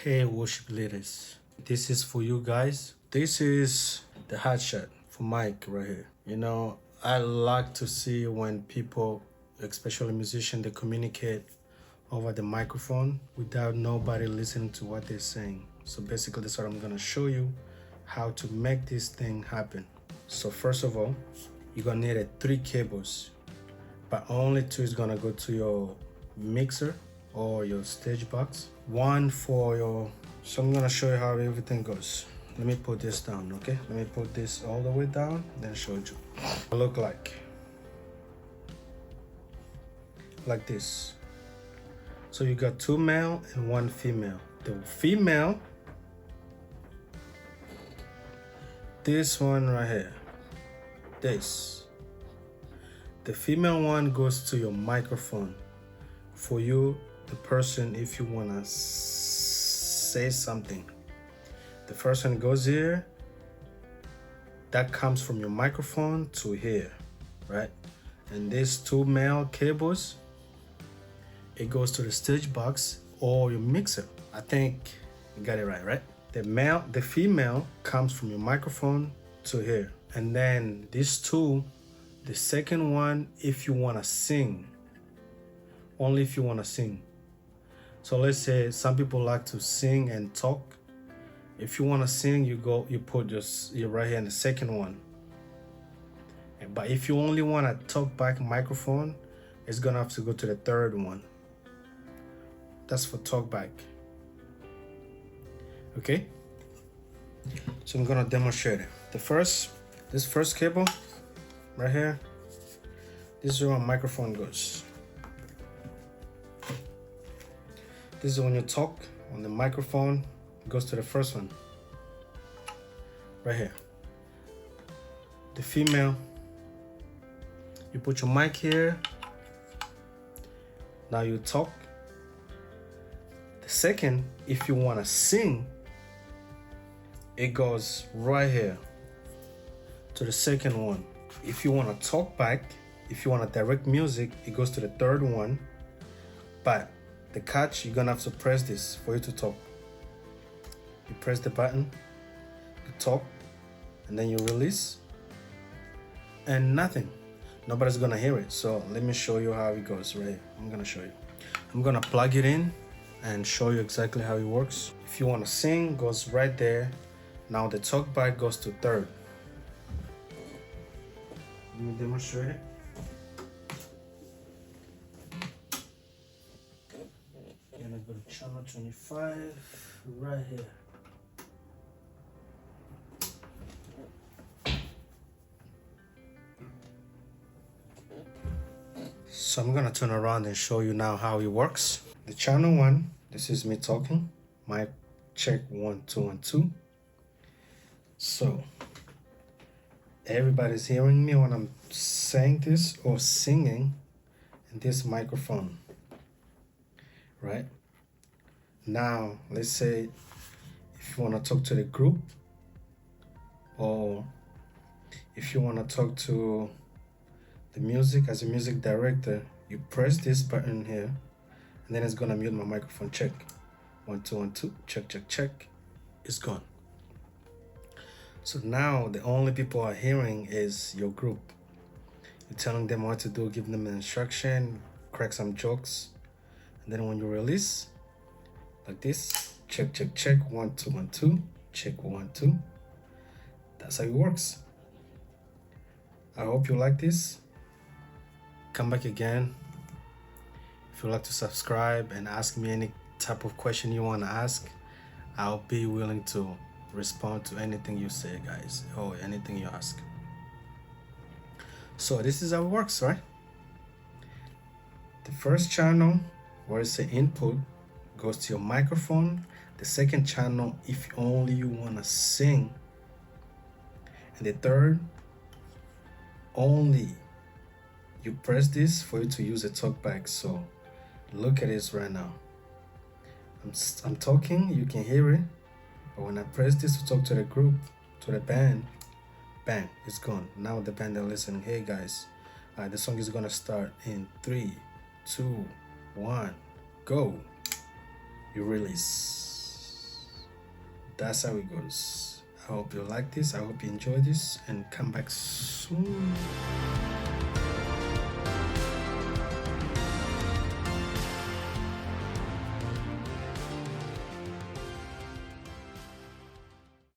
Hey worship leaders, this is for you guys. This is the headshot for Mike right here. You know, I like to see when people, especially musicians, they communicate over the microphone without nobody listening to what they're saying. So basically that's what I'm gonna show you how to make this thing happen. So first of all, you're gonna need 3 cables, but only 2 is gonna go to your mixer or your stage box. 1 for your, so I'm gonna show you how everything goes. Let me put this down, okay? Let me put this all the way down, then show you. It look like this. So you got 2 male and 1 female. The female, this one right here, this. The female one goes to your microphone. For you, the person, if you wanna say something, the first one goes here. That comes from your microphone to here, right? And these 2 male cables, it goes to the stage box or your mixer. I think you got it right? The female comes from your microphone to here. And then these 2, the second one, if you wanna sing, only if you wanna sing. So let's say some people like to sing and talk. If you wanna sing, you put your right here in the second one. But if you only wanna talk back microphone, it's gonna have to go to the third one. That's for talkback. Okay? So I'm gonna demonstrate it. This first cable right here, this is where my microphone goes. This is when you talk on the microphone, it goes to the first one. Right here. The female, you put your mic here. Now you talk. The second, if you want to sing, it goes right here to the second one. If you want to talk back, if you want to direct music, it goes to the third one. But the catch, you're gonna have to press this for you to talk. You press the button, you talk, and then you release, and nothing. Nobody's gonna hear it. So let me show you how it goes right here. I'm gonna show you. I'm gonna plug it in and show you exactly how it works. If you wanna sing, goes right there. Now the talk back goes to third. Let me demonstrate it. Go to channel 25 right here. So I'm gonna turn around and show you now how it works. The channel 1, this is me talking. Mic check 1 2 1 2. So everybody's hearing me when I'm saying this or singing in this microphone, right? Now, let's say if you want to talk to the group, or if you want to talk to the music as a music director, you press this button here, and then it's gonna mute my microphone. Check 1 2 1 2. Check. It's gone. So now the only people are hearing is your group. You're telling them what to do, give them an instruction, crack some jokes, and then when you release, like this, check 1 2 1 2, check 1 2. That's how it works. I hope you like this. Come back again. If you'd like to subscribe and ask me any type of question you want to ask, I'll be willing to respond to anything you say, guys, or anything you ask. So this is how it works, right? The first channel, where it's the input, goes to your microphone. The second channel, if only you want to sing. And the third, only you press this for you to use a talkback. So look at this right now. I'm talking, you can hear it, but when I press this to talk to the group, to the band, bang, it's gone. Now the band are listening. Hey guys, the song is gonna start in 3 2 1 go. You release. that's how it goes. I hope you like this. I hope you enjoy this and come back soon.